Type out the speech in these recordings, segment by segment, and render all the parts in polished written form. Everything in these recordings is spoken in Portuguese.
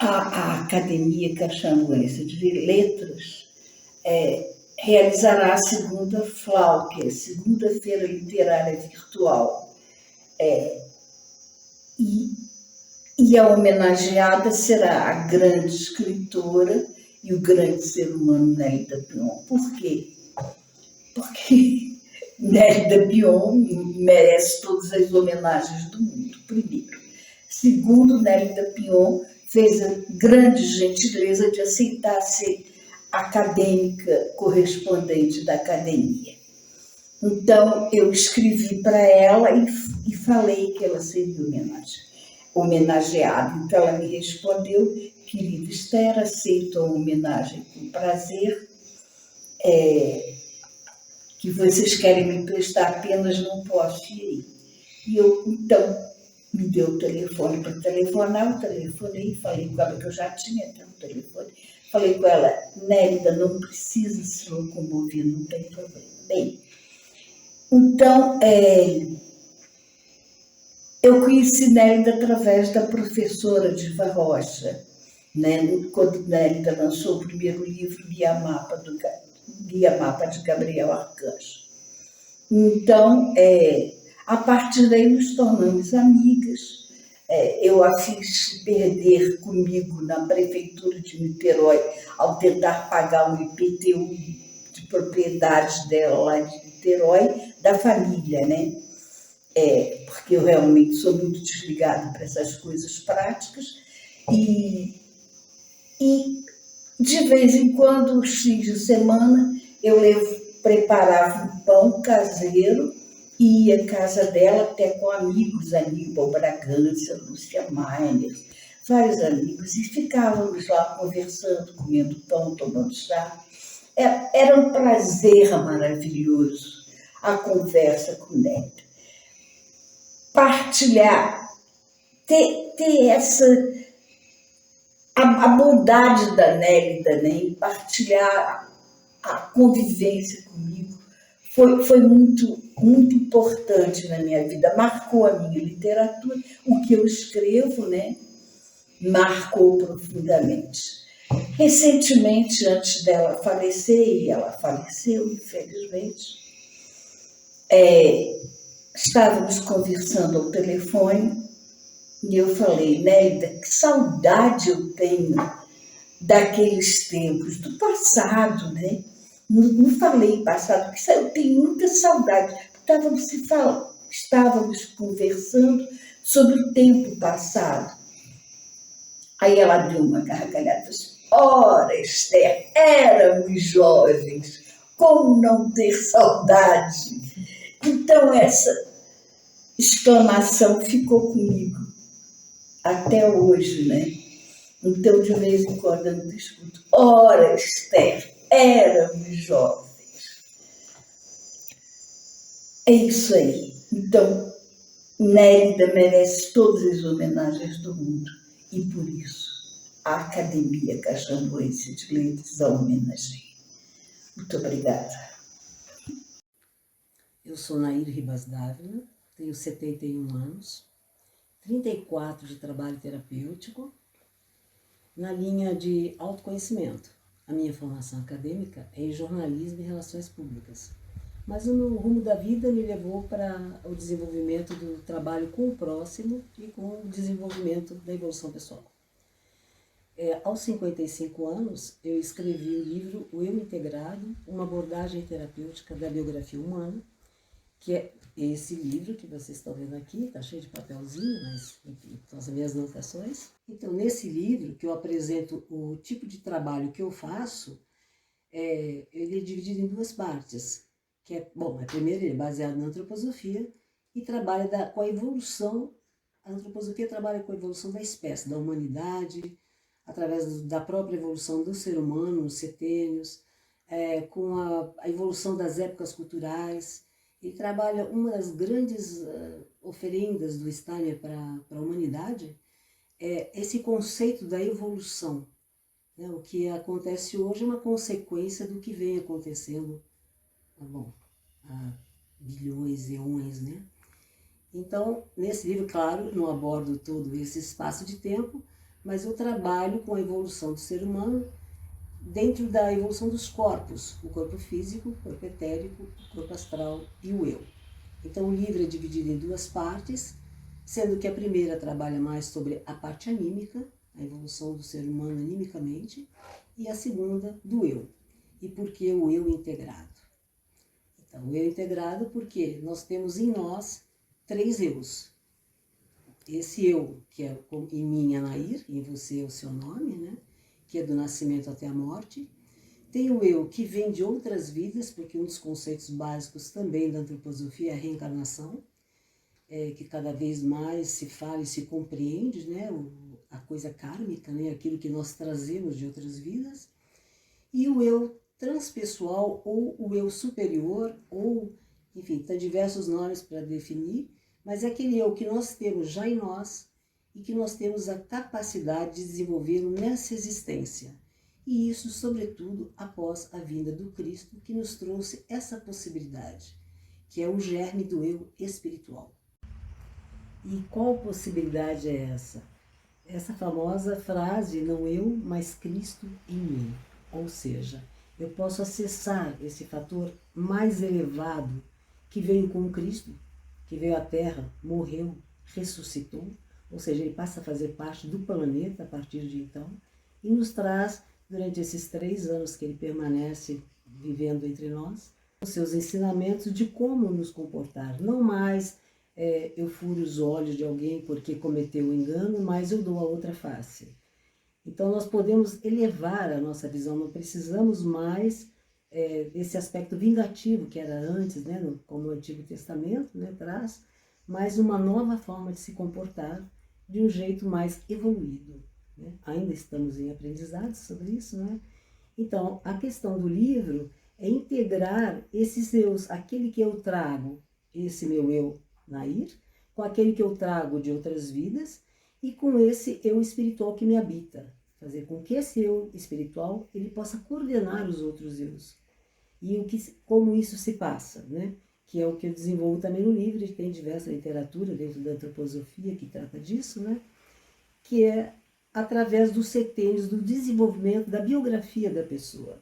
A Academia Caxambuense de Letras realizará a segunda FLAU, que é a Segunda-feira Literária Virtual. E a homenageada será a grande escritora e o grande ser humano Nélida Pion. Por quê? Porque Nélida Pion merece todas as homenagens do mundo, primeiro. Segundo, Nélida Pion fez a grande gentileza de aceitar ser acadêmica correspondente da academia. Então, eu escrevi para ela e falei que ela seria homenageada. Então, ela me respondeu: querida Esther, aceito a homenagem com prazer, que vocês querem me prestar, apenas não posso ir. E eu, então, me deu o telefone para telefonar, eu telefonei, falei com ela, que eu já tinha até um telefone, falei com ela: Nélida, não precisa se locomover, não tem problema. Bem, então, eu conheci Nélida através da professora Diva Rocha, né? Quando Nélida lançou o primeiro livro, Guia Mapa de Gabriel Arcanjo. Então, a partir daí nos tornamos amigas. Eu a fiz perder comigo na prefeitura de Niterói ao tentar pagar um IPTU de propriedades dela lá de Niterói, da família, né? Porque eu realmente sou muito desligada para essas coisas práticas. E de vez em quando, os fins de semana, eu preparava um pão caseiro e ia à casa dela até com amigos, Aníbal Bragança, Lúcia Miner, vários amigos, e ficávamos lá conversando, comendo pão, tomando chá. Era um prazer maravilhoso a conversa com o Nélida. Partilhar, ter essa... A bondade da Nélida, né, em partilhar a convivência comigo, foi muito, muito importante na minha vida. Marcou a minha literatura, o que eu escrevo, né, marcou profundamente. Recentemente, antes dela falecer, e ela faleceu, infelizmente, estávamos conversando ao telefone e eu falei: Nélida, que saudade eu tenho daqueles tempos, do passado, né? Não falei passado, porque eu tenho muita saudade. Estávamos conversando sobre o tempo passado. Aí ela deu uma gargalhada e disse: ora, Esther, éramos jovens, como não ter saudade? Então, essa exclamação ficou comigo até hoje, né? Então, de vez em quando eu escuto: ora, Esther, éramos jovens. É isso aí. Então, Nélida merece todas as homenagens do mundo. E por isso, a Academia Caxambuense de Letras a homenageia. Muito obrigada. Eu sou Nair Ribas Dávila, tenho 71 anos, 34 de trabalho terapêutico, na linha de autoconhecimento. A minha formação acadêmica é em jornalismo e relações públicas, mas o meu rumo da vida me levou para o desenvolvimento do trabalho com o próximo e com o desenvolvimento da evolução pessoal. Aos 55 anos, eu escrevi o livro O Eu Integrado, uma abordagem terapêutica da biografia humana, que esse livro que vocês estão vendo aqui, está cheio de papelzinho, mas enfim, são as minhas anotações. Então, nesse livro que eu apresento o tipo de trabalho que eu faço, ele é dividido em duas partes, que é, bom, a primeira ele é baseado na antroposofia e trabalha com a evolução, a antroposofia trabalha com a evolução da espécie, da humanidade, através da própria evolução do ser humano, os setênios, com a evolução das épocas culturais. Ele trabalha uma das grandes oferendas do Steiner para a humanidade, esse conceito da evolução. Né? O que acontece hoje é uma consequência do que vem acontecendo há bilhões, eões, né? Então, nesse livro, claro, não abordo todo esse espaço de tempo, mas eu trabalho com a evolução do ser humano dentro da evolução dos corpos, o corpo físico, o corpo etérico, o corpo astral e o eu. Então o livro é dividido em duas partes, sendo que a primeira trabalha mais sobre a parte anímica, a evolução do ser humano animicamente, e a segunda do eu. E por que o eu integrado? Então, o eu integrado porque nós temos em nós 3 eus. Esse eu, que é em mim é Nair, em você é o seu nome, né? Que é do nascimento até a morte. Tem o eu que vem de outras vidas, porque um dos conceitos básicos também da antroposofia é a reencarnação, que cada vez mais se fala e se compreende, né? A coisa kármica, né? Aquilo que nós trazemos de outras vidas. E o eu transpessoal, ou o eu superior, ou, enfim, tem diversos nomes para definir, mas é aquele eu que nós temos já em nós e que nós temos a capacidade de desenvolvê-lo nessa existência. E isso, sobretudo, após a vinda do Cristo, que nos trouxe essa possibilidade, que é o germe do eu espiritual. E qual possibilidade é essa? Essa famosa frase, não eu, mas Cristo em mim. Ou seja, eu posso acessar esse fator mais elevado que veio com Cristo, que veio à Terra, morreu, ressuscitou, ou seja, ele passa a fazer parte do planeta a partir de então, e nos traz, durante esses 3 anos que ele permanece vivendo entre nós, os seus ensinamentos de como nos comportar. Não mais eu furo os olhos de alguém porque cometeu um engano, mas eu dou a outra face. Então nós podemos elevar a nossa visão, não precisamos mais desse aspecto vingativo que era antes, né, como o Antigo Testamento, né, traz, mas uma nova forma de se comportar de um jeito mais evoluído. Né? Ainda estamos em aprendizado sobre isso, né? Então, a questão do livro é integrar esses eus, aquele que eu trago, esse meu eu Nair, com aquele que eu trago de outras vidas e com esse eu espiritual que me habita. Fazer com que esse eu espiritual ele possa coordenar os outros eus. E como isso se passa, né? Que é o que eu desenvolvo também no livro, e tem diversa literatura dentro da antroposofia que trata disso, né? Que é através dos setênios, do desenvolvimento da biografia da pessoa.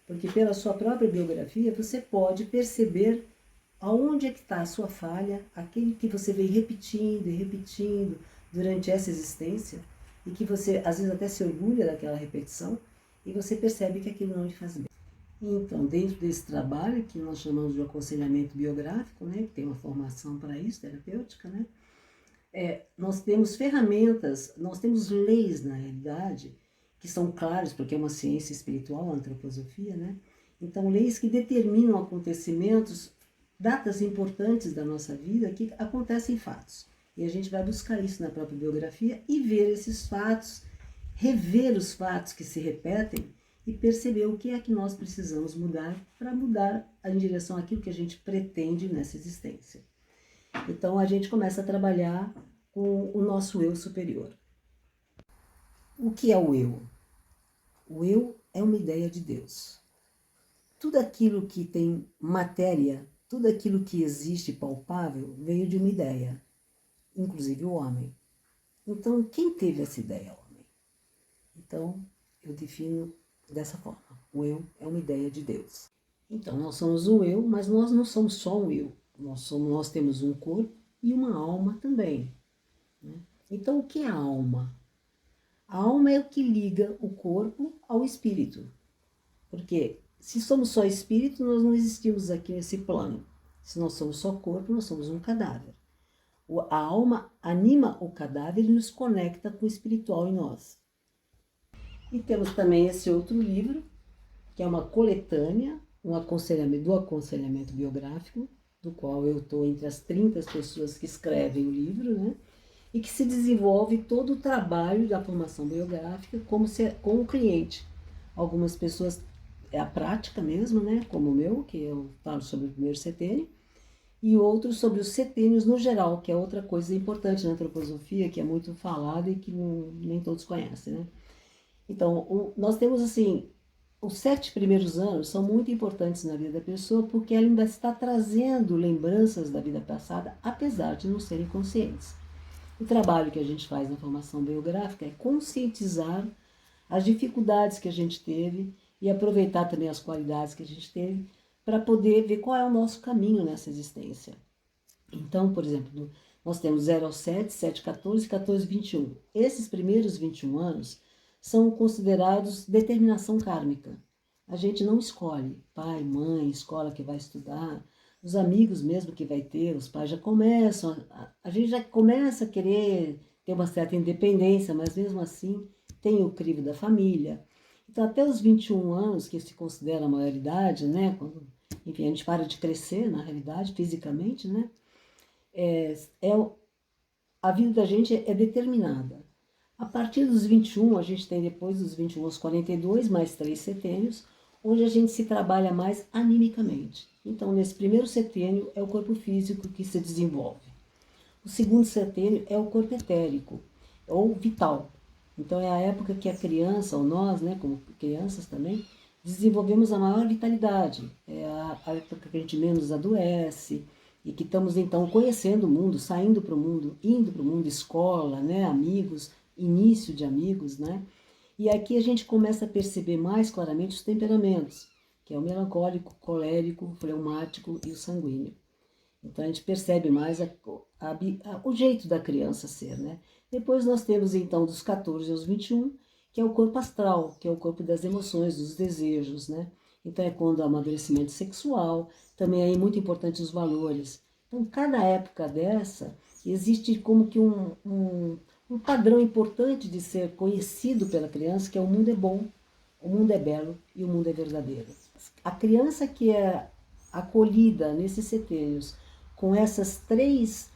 Porque pela sua própria biografia você pode perceber aonde é que está a sua falha, aquele que você vem repetindo e repetindo durante essa existência, e que você às vezes até se orgulha daquela repetição, e você percebe que aquilo não lhe faz bem. Então, dentro desse trabalho, que nós chamamos de aconselhamento biográfico, né, que tem uma formação para isso, terapêutica, né, nós temos ferramentas, nós temos leis, na realidade, que são claras, porque é uma ciência espiritual, a antroposofia, né? Então, leis que determinam acontecimentos, datas importantes da nossa vida, que acontecem fatos. E a gente vai buscar isso na própria biografia e ver esses fatos, rever os fatos que se repetem e perceber o que é que nós precisamos mudar para mudar em direção àquilo que a gente pretende nessa existência. Então a gente começa a trabalhar com o nosso eu superior. O que é o eu? O eu é uma ideia de Deus. Tudo aquilo que tem matéria, tudo aquilo que existe palpável, veio de uma ideia, inclusive o homem. Então, quem teve essa ideia? O homem. Então, eu defino dessa forma. O eu é uma ideia de Deus. Então, nós somos um eu, mas nós não somos só um eu. Nós temos um corpo e uma alma também. Né? Então, o que é a alma? A alma é o que liga o corpo ao espírito. Porque se somos só espírito, nós não existimos aqui nesse plano. Se nós somos só corpo, nós somos um cadáver. A alma anima o cadáver e nos conecta com o espiritual em nós. E temos também esse outro livro, que é uma coletânea, do aconselhamento biográfico, do qual eu estou entre as 30 pessoas que escrevem o livro, né? E que se desenvolve todo o trabalho da formação biográfica com o cliente. Algumas pessoas é a prática mesmo, né? Como o meu, que eu falo sobre o primeiro setênio, e outros sobre os setênios no geral, que é outra coisa importante na antroposofia, que é muito falada e que nem todos conhecem, né? Então, nós temos assim, os 7 primeiros anos são muito importantes na vida da pessoa porque ela ainda está trazendo lembranças da vida passada, apesar de não serem conscientes. O trabalho que a gente faz na formação biográfica é conscientizar as dificuldades que a gente teve e aproveitar também as qualidades que a gente teve para poder ver qual é o nosso caminho nessa existência. Então, por exemplo, nós temos 0 ao 7, 7, 14, 14, 21. Esses primeiros 21 anos são considerados determinação kármica. A gente não escolhe pai, mãe, escola que vai estudar, os amigos mesmo que vai ter, os pais já começam, a gente já começa a querer ter uma certa independência, mas mesmo assim tem o crivo da família. Então, até os 21 anos, que se considera a maioridade, né? Quando, enfim, a gente para de crescer, na realidade, fisicamente, né? A vida da gente é determinada. A partir dos 21, a gente tem depois dos 21 aos 42, mais 3 setênios, onde a gente se trabalha mais animicamente. Então, nesse primeiro setênio é o corpo físico que se desenvolve. O segundo setênio é o corpo etérico, ou vital. Então, é a época que a criança, ou nós, né, como crianças também, desenvolvemos a maior vitalidade. É a época que a gente menos adoece e que estamos, então, conhecendo o mundo, saindo para o mundo, indo para o mundo, escola, né, amigos, início de amigos, né? E aqui a gente começa a perceber mais claramente os temperamentos, que é o melancólico, colérico, fleumático e o sanguíneo. Então a gente percebe mais o jeito da criança ser, né? Depois nós temos então dos 14 aos 21, que é o corpo astral, que é o corpo das emoções, dos desejos, né? Então é quando o amadurecimento sexual, também é muito importante os valores. Então cada época dessa existe como que um padrão importante de ser conhecido pela criança, que é o mundo é bom, o mundo é belo e o mundo é verdadeiro. A criança que é acolhida nesses setênios com essas 3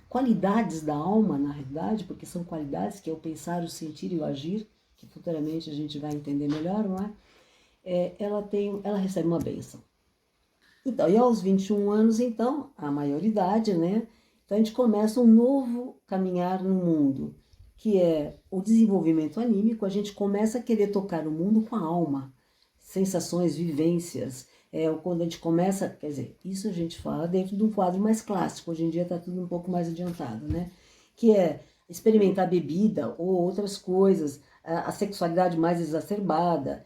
qualidades da alma, na realidade, porque são qualidades que é o pensar, o sentir e o agir, que futuramente a gente vai entender melhor, não é? Ela recebe uma bênção. Então, e aos 21 anos, então, a maioridade, né? Então a gente começa um novo caminhar no mundo, que é o desenvolvimento anímico. A gente começa a querer tocar o mundo com a alma, sensações, vivências. Quando a gente começa, quer dizer, isso a gente fala dentro de um quadro mais clássico. Hoje em dia está tudo um pouco mais adiantado, né? Que é experimentar bebida ou outras coisas, a sexualidade mais exacerbada.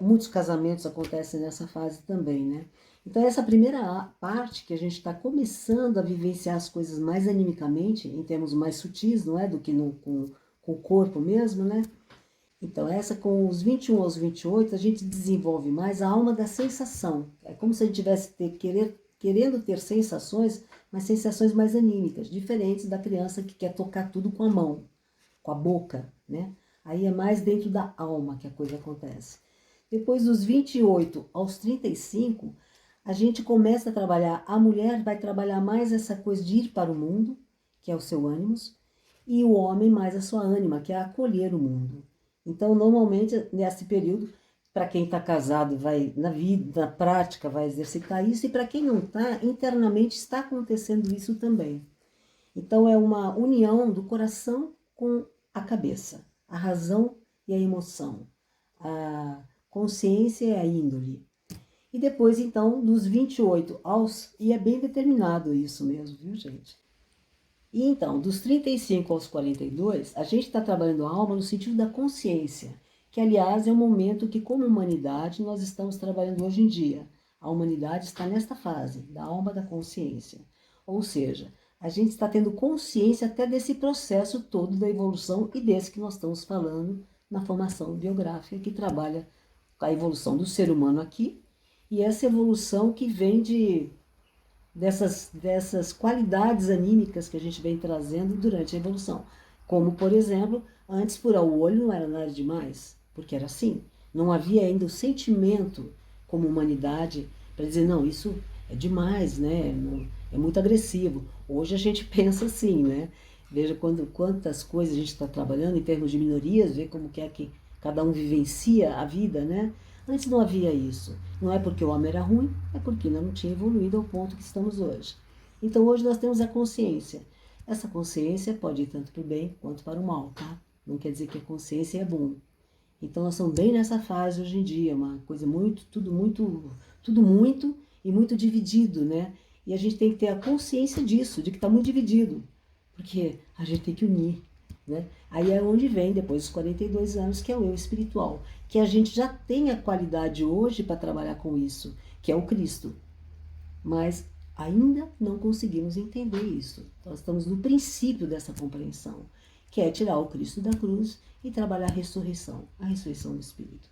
Muitos casamentos acontecem nessa fase também, né? Então, essa primeira parte que a gente está começando a vivenciar as coisas mais animicamente, em termos mais sutis, não é? Do que com o corpo mesmo, né? Então, essa com os 21 aos 28, a gente desenvolve mais a alma da sensação. É como se a gente tivesse querendo ter sensações, mas sensações mais anímicas, diferentes da criança que quer tocar tudo com a mão, com a boca, né? Aí é mais dentro da alma que a coisa acontece. Depois dos 28 aos 35, a gente começa a trabalhar, a mulher vai trabalhar mais essa coisa de ir para o mundo, que é o seu ânimos, e o homem mais a sua ânima, que é acolher o mundo. Então, normalmente, nesse período, para quem está casado, vai na vida, na prática, vai exercitar isso, e para quem não está, internamente está acontecendo isso também. Então, é uma união do coração com a cabeça, a razão e a emoção, a consciência e a índole. E depois, então, dos 28 aos... E é bem determinado isso mesmo, viu, gente? E então, dos 35 aos 42, a gente está trabalhando a alma no sentido da consciência, que, aliás, é um momento que, como humanidade, nós estamos trabalhando hoje em dia. A humanidade está nesta fase, da alma da consciência. Ou seja, a gente está tendo consciência até desse processo todo da evolução e desse que nós estamos falando na formação biográfica, que trabalha a evolução do ser humano aqui, e essa evolução que vem de dessas qualidades anímicas que a gente vem trazendo durante a evolução. Como, por exemplo, antes furar o olho não era nada demais, porque era assim. Não havia ainda o sentimento como humanidade para dizer, não, isso é demais, né? É muito agressivo. Hoje a gente pensa assim, né? Veja quantas coisas a gente está trabalhando em termos de minorias, ver como que é que cada um vivencia a vida, né? Antes não havia isso. Não é porque o homem era ruim, é porque ainda não tinha evoluído ao ponto que estamos hoje. Então hoje nós temos a consciência. Essa consciência pode ir tanto para o bem quanto para o mal, tá? Não quer dizer que a consciência é bom. Então nós estamos bem nessa fase hoje em dia, uma coisa tudo muito e muito dividido, né? E a gente tem que ter a consciência disso, de que está muito dividido, porque a gente tem que unir, né? Aí é onde vem depois dos 42 anos, que é o eu espiritual, que a gente já tem a qualidade hoje para trabalhar com isso, que é o Cristo. Mas ainda não conseguimos entender isso. Nós estamos no princípio dessa compreensão, que é tirar o Cristo da cruz e trabalhar a ressurreição do Espírito.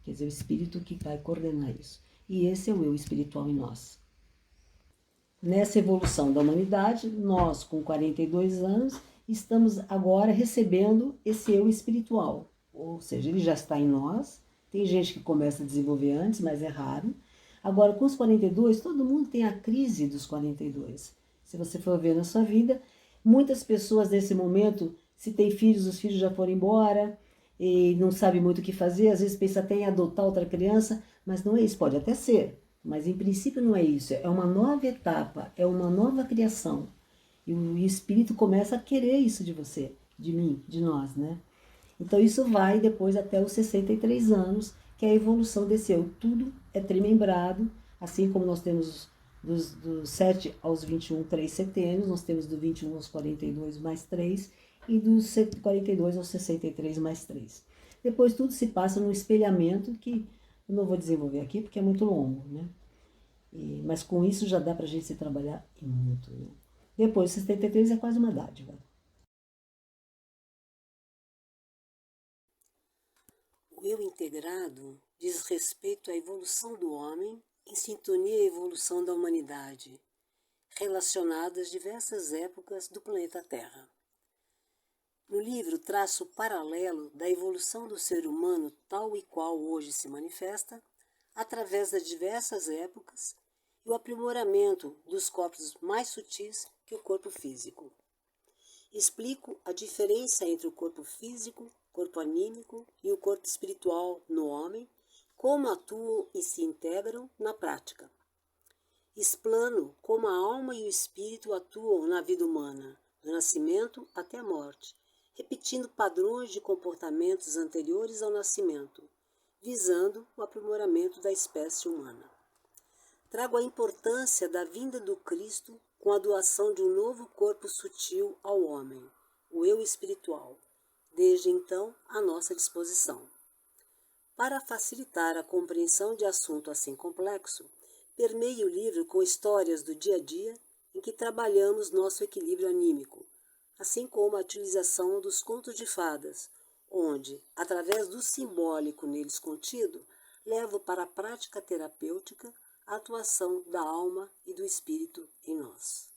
Quer dizer, o Espírito que vai coordenar isso. E esse é o eu espiritual em nós. Nessa evolução da humanidade, nós, com 42 anos, estamos agora recebendo esse eu espiritual. Ou seja, ele já está em nós. Tem gente que começa a desenvolver antes, mas é raro. Agora, com os 42, todo mundo tem a crise dos 42. Se você for ver na sua vida, muitas pessoas nesse momento, se tem filhos, os filhos já foram embora e não sabe muito o que fazer, às vezes pensa até em adotar outra criança, mas não é isso, pode até ser. Mas em princípio não é isso, é uma nova etapa, é uma nova criação. E o espírito começa a querer isso de você, de mim, de nós, né? Então isso vai depois até os 63 anos, que é a evolução desse eu. Tudo é trimembrado, assim como nós temos dos 7 aos 21, 3 setênios, nós temos do 21 aos 42 mais 3, e dos 42 aos 63 mais 3. Depois tudo se passa num espelhamento que eu não vou desenvolver aqui porque é muito longo, né? Mas com isso já dá pra gente se trabalhar e muito, né? Depois, 73 é quase uma dádiva. O eu integrado diz respeito à evolução do homem em sintonia à evolução da humanidade, relacionada às diversas épocas do planeta Terra. No livro traça o paralelo da evolução do ser humano tal e qual hoje se manifesta, através das diversas épocas, e o aprimoramento dos corpos mais sutis que o corpo físico. Explico a diferença entre o corpo físico, corpo anímico e o corpo espiritual no homem, como atuam e se integram na prática. Explano como a alma e o espírito atuam na vida humana, do nascimento até a morte, repetindo padrões de comportamentos anteriores ao nascimento, visando o aprimoramento da espécie humana. Trago a importância da vinda do Cristo com a doação de um novo corpo sutil ao homem, o eu espiritual, desde então à nossa disposição. Para facilitar a compreensão de assunto assim complexo, permeio o livro com histórias do dia a dia em que trabalhamos nosso equilíbrio anímico, assim como a utilização dos contos de fadas, onde, através do simbólico neles contido, levo para a prática terapêutica a atuação da alma e do espírito em nós.